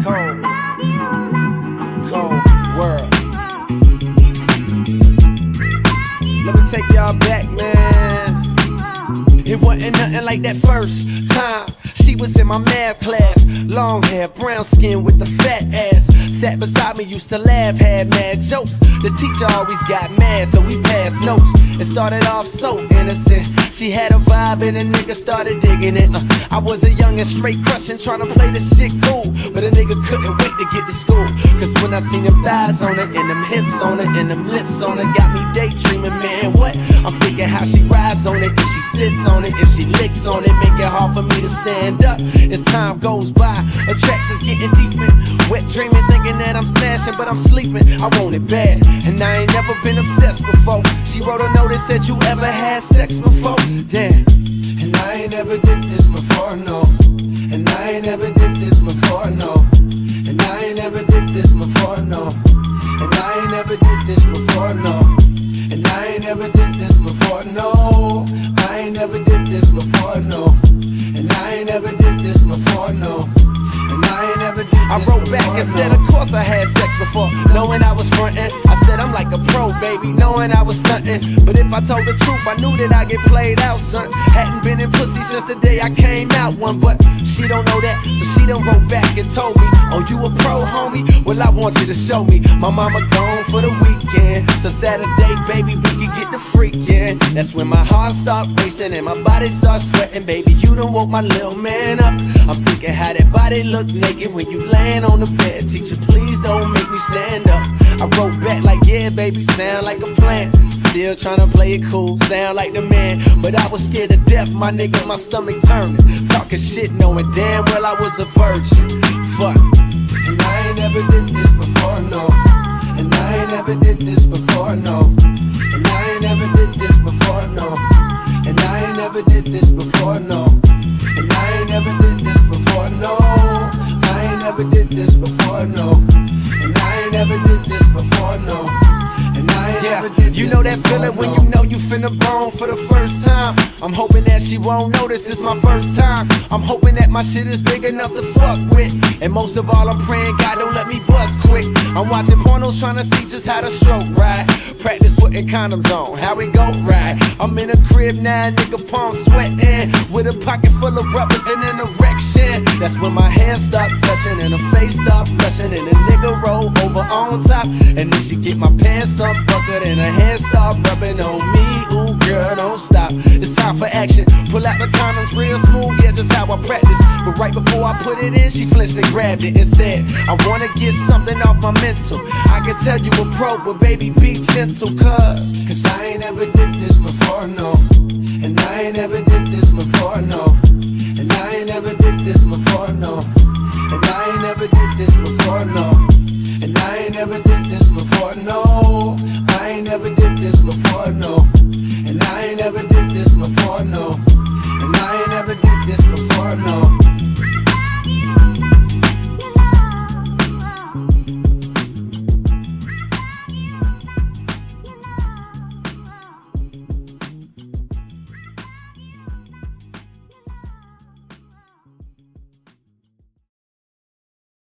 Cold, cold world. Let me take y'all back, man. It wasn't nothing like that first time. She was in my math class, long hair, brown skin with the fat ass. Sat beside me, used to laugh, had mad jokes. The teacher always got mad, so we passed notes. It started off so innocent. She had a vibe and a nigga started digging it. I was a young and straight crushing, trying to play this shit cool, but a nigga couldn't wait to get to school. Cause when I seen them thighs on it, and them hips on it, and them lips on it, got me daydreaming, man, what? I'm thinking how she rides on it, if she sits on it, if she licks on it, make it hard for me to stand up. As time goes by, her tracks is getting deeper. Wet dreaming, thinking that I'm smashing, but I'm sleeping. I want it bad, and I ain't never been obsessed before. She wrote a note that said, you ever had sex before? Damn. And I ain't never did this before, no. And I ain't never did this before, no. And I ain't never did this before, no. And I ain't never did this before, no. And I ain't never did this before, no. I ain't never did this before, no. And I ain't never did this before, no. And I ain't never did this I wrote back and said, of course I had sex before, knowing I was frontin'. I said I'm like a pro, baby, knowing I was stuntin'. But if I told the truth, I knew that I'd get played out, son. Hadn't been in pussy since the day I came out one, but she don't know that, so she done wrote back and told me, oh, you a pro, homie? Well, I want you to show me. My mama gone for the weekend, so Saturday, baby, we can get the freakin'. That's when my heart start racing and my body starts sweating, baby. You done woke my little man up. I'm thinking how that body look naked when you laying on the bed. Teacher, please don't make me stand up. I wrote back like, yeah, baby, sound like a plan. Still tryna play it cool, sound like the man. But I was scared to death, my nigga, my stomach turning. Talking shit, knowing damn well I was a virgin. Fuck. And I ain't never did this before, no. And I ain't never did this before, no. And I ain't never did this before, no. And I ain't never did this before, no. And I ain't never did this before, no. I ain't never did this before, no. And I ain't never did this before, no. And I ain't never did this before, you know that feeling when you know you finna bone for the first time. I'm hoping that she won't notice it's my first time. I'm hoping that my shit is big enough to fuck with. And most of all, I'm praying God don't let me bust quick. I'm watching pornos trying to see just how to stroke right. Practice putting condoms on, how it go right. I'm in a crib now, nigga, palm sweating, with a pocket full of rubbers and an erection. That's when my hands start touching and her face start blushing, and the nigga roll over on top. And then she get my pants up buckled and her hands start rubbing on me. Ooh, girl, don't stop. It's time for action. Pull out the condoms real smooth, yeah, just how I practice. But right before I put it in, she flinched and grabbed it and said, I wanna get something off my mental. I can tell you a pro, but baby, be gentle, cause I ain't never did this before, no. And I ain't never did this before,